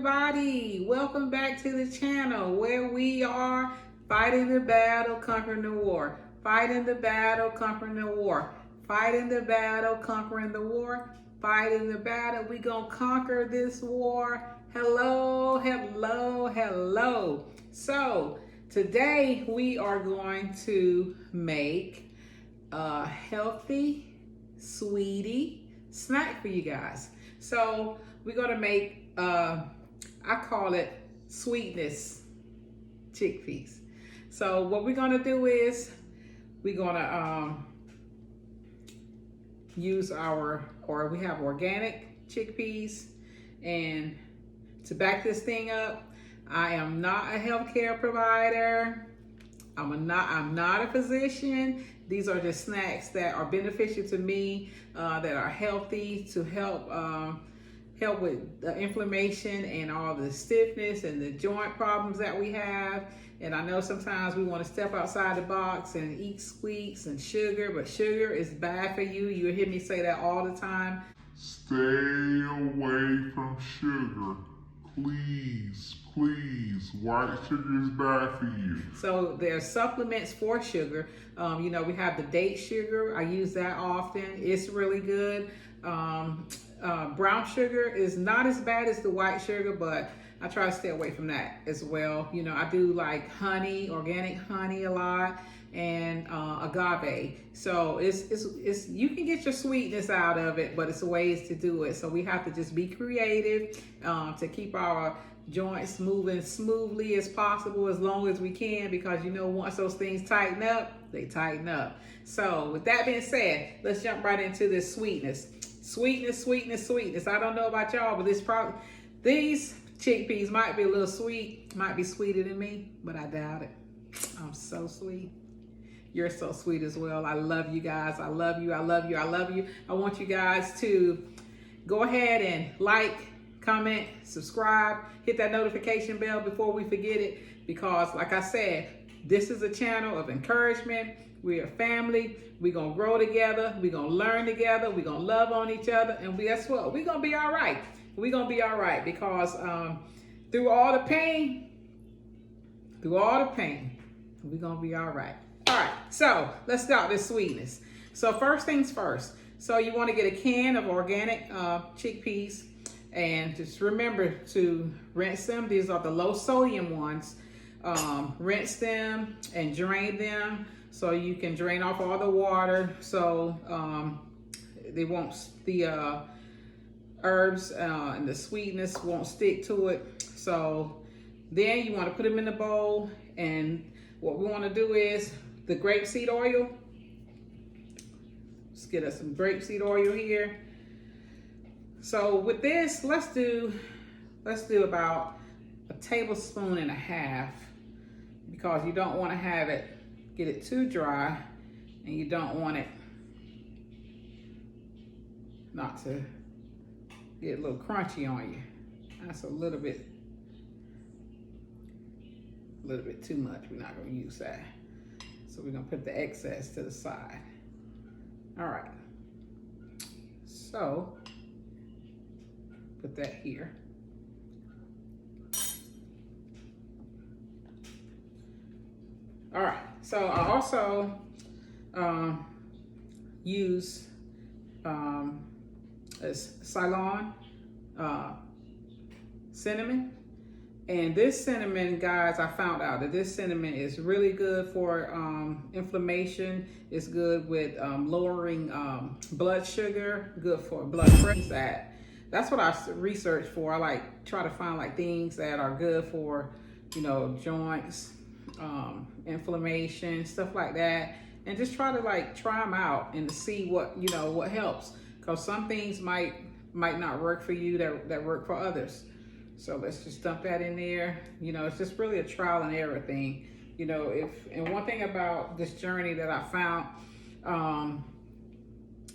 everybody. Welcome back to the channel where we are fighting the battle, conquering the war. Fighting the battle, conquering the war. Fighting the battle, conquering the war. Fighting the battle. We gonna conquer this war. Hello, hello, hello. So today we are going to make a healthy sweetie snack for you guys. So we're gonna make I call it sweetness chickpeas. So what we're gonna do is we're gonna use we have organic chickpeas. And to back this thing up, I am not a healthcare provider. I'm not a physician. These are just snacks that are beneficial to me, that are healthy to help with the inflammation and all the stiffness and the joint problems that we have. And I know sometimes we want to step outside the box and eat sweets and sugar, but sugar is bad for you. You'll hear me say that all the time. Stay away from sugar. Please, please. White sugar is bad for you. So there are supplements for sugar. We have the date sugar. I use that often. It's really good. Brown sugar is not as bad as the white sugar, but I try to stay away from that as well. I do like honey, organic honey a lot, and agave. So it's you can get your sweetness out of it, but it's ways to do it. So we have to just be creative to keep our joints moving smoothly as possible, as long as we can, because once those things tighten up, they tighten up. So with that being said, let's jump right into this sweetness. Sweetness, sweetness, sweetness. I don't know about y'all, but these chickpeas might be a little sweet, might be sweeter than me, but I doubt it. I'm so sweet. You're so sweet as well. I love you guys. I love you. I love you. I love you. I want you guys to go ahead and like, comment, subscribe, hit that notification bell before we forget it, because like I said, this is a channel of encouragement. We're a family. We're going to grow together. We're going to learn together. We're going to love on each other. And guess what? We're going to be all right. We're going to be all right, because through all the pain, we're going to be all right. All right, so let's start this sweetness. So first things first. So you want to get a can of organic chickpeas, and just remember to rinse them. These are the low sodium ones. Rinse them and drain them, so you can drain off all the water, so the herbs and the sweetness won't stick to it. So then you want to put them in the bowl, and what we want to do is the grapeseed oil. Let's get us some grapeseed oil here. So with this, let's do about a tablespoon and a half, because you don't want to get it too dry, and you don't want it not to get a little crunchy on you. That's a little bit too much. We're not going to use that. So we're going to put the excess to the side. All right. So put that here. All right, so I also use Ceylon cinnamon. And this cinnamon, guys, I found out that this cinnamon is really good for inflammation. It's good with lowering blood sugar, good for blood pressure. That's what I research for. I try to find things that are good for, joints, inflammation, stuff like that, and just try to try them out and see what what helps, because some things might not work for you that work for others. So let's just dump that in there. It's just really a trial and error thing. And one thing about this journey that I found,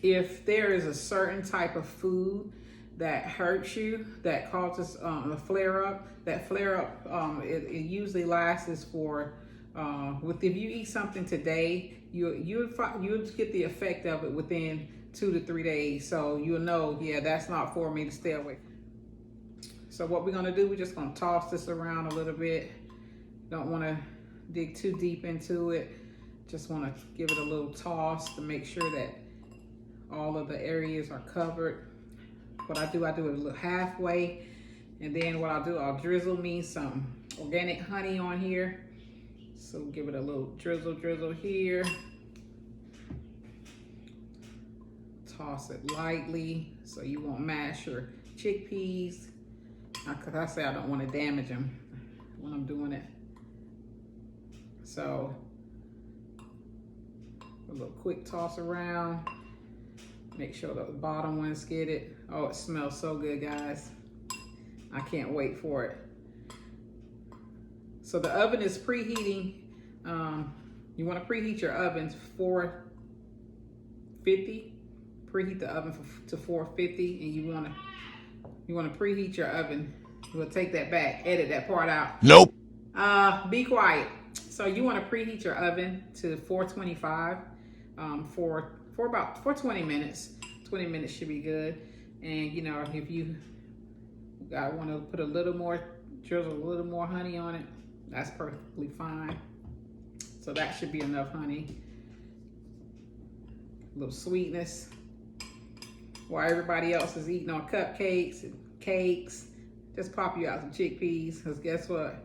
if there is a certain type of food that hurts you, that causes a flare-up, it usually lasts for, if you eat something today, you'll get the effect of it within 2 to 3 days. So you'll know, yeah, that's not for me to stay away from. So what we're gonna do, we're just gonna toss this around a little bit. Don't wanna dig too deep into it. Just wanna give it a little toss to make sure that all of the areas are covered. What I do it a little halfway. And then what I'll do, I'll drizzle me some organic honey on here. So give it a little drizzle here. Toss it lightly so you won't mash your chickpeas. Because I say I don't want to damage them when I'm doing it. So a little quick toss around. Make sure the bottom ones get it. Oh, it smells so good, guys. I can't wait for it. So the oven is preheating. You want to preheat your oven to 450. Preheat the oven to 450, and you want to preheat your oven. We'll take that back. Edit that part out. Nope. Be quiet. So you want to preheat your oven to 425 for about 20 minutes. 20 minutes should be good. And you know, if you want to put a little more, drizzle a little more honey on it, that's perfectly fine. So that should be enough honey. A little sweetness. While everybody else is eating on cupcakes and cakes, just pop you out some chickpeas, because guess what?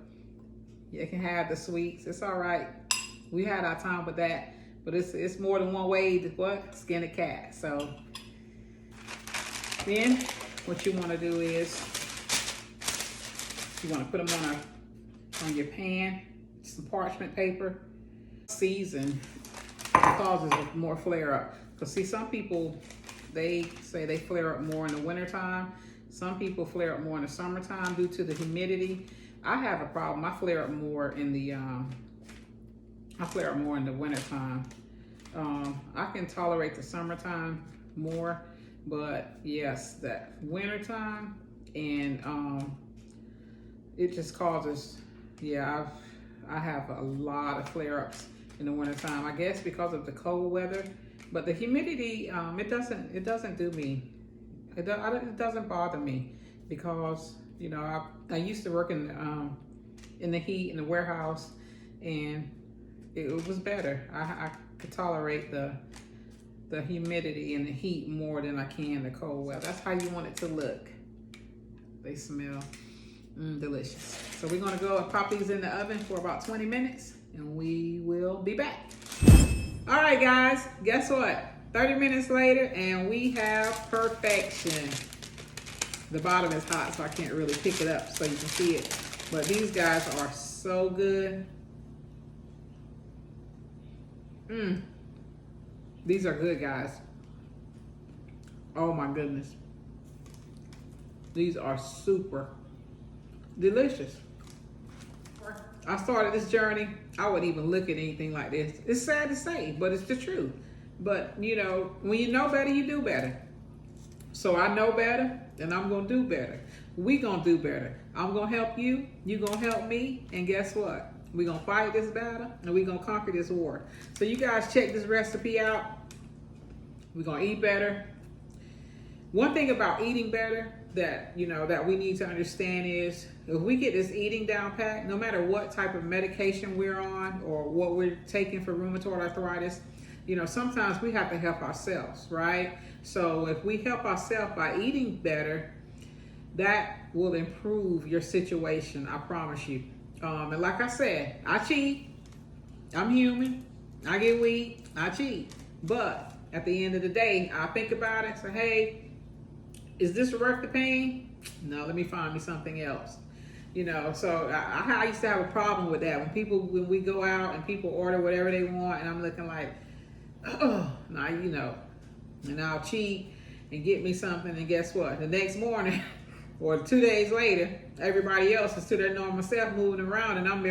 You can have the sweets. It's all right. We had our time with that, but it's more than one way to what? Skin a cat. So then what you want to do is you want to put them on your pan, some parchment paper. Season causes more flare up. Because see, some people, they say they flare up more in the wintertime. Some people flare up more in the summertime due to the humidity. I have a problem. I flare up more in the wintertime. I can tolerate the summertime more, but yes, that wintertime, and it just causes, yeah, I have a lot of flare-ups in the wintertime. I guess because of the cold weather, but the humidity, it doesn't do me. It doesn't bother me, because you know I used to work in the heat in the warehouse, and it was better. I could tolerate the humidity and the heat more than I can the cold weather. That's how you want it to look. They smell delicious. So we're gonna go and pop these in the oven for about 20 minutes, and we will be back. All right, guys, guess what? 30 minutes later, and we have perfection. The bottom is hot, so I can't really pick it up so you can see it. But these guys are so good. These are good, guys. Oh my goodness. These are super delicious. I started this journey, I wouldn't even look at anything like this. It's sad to say, but it's the truth. But you know, when you know better, you do better. So I know better, and I'm gonna do better. We gonna do better. I'm gonna help you, you gonna help me, and guess what? We gonna fight this battle, and we gonna conquer this war. So you guys check this recipe out. We're gonna eat better. One thing about eating better that that we need to understand is, if we get this eating down pat, no matter what type of medication we're on or what we're taking for rheumatoid arthritis, sometimes we have to help ourselves, right? So if we help ourselves by eating better, that will improve your situation, I promise you. And like I said, I cheat. I'm human. I get weak. I cheat. But at the end of the day, I think about it. Say, hey, is this worth the pain? No, let me find me something else. So I used to have a problem with that. When we go out and people order whatever they want, and I'm looking like, oh, now and I'll cheat and get me something, and guess what? The next morning or 2 days later, everybody else is to their normal self moving around, and I'm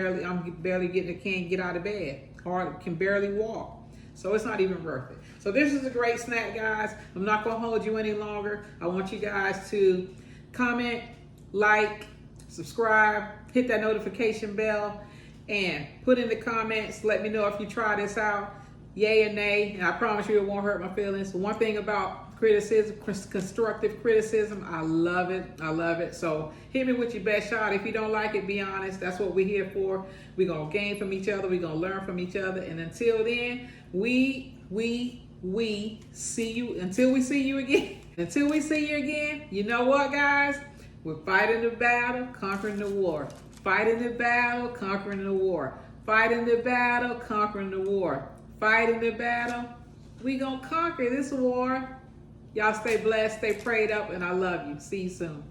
barely can't get out of bed, or can barely walk. So it's not even worth it. So this is a great snack, guys. I'm not gonna hold you any longer. I want you guys to comment, like, subscribe, hit that notification bell, and put in the comments, let me know if you try this out, yay or nay, and I promise you it won't hurt my feelings. One thing about criticism, constructive criticism. I love it. I love it. So hit me with your best shot. If you don't like it, be honest. That's what we're here for. We're going to gain from each other. We're going to learn from each other. And until then, we see you, until we see you again. Until we see you again, you know what, guys? We're fighting the battle, conquering the war. Fighting the battle, conquering the war. Fighting the battle, conquering the war. Fighting the battle. We gonna conquer this war. Y'all stay blessed, stay prayed up, and I love you. See you soon.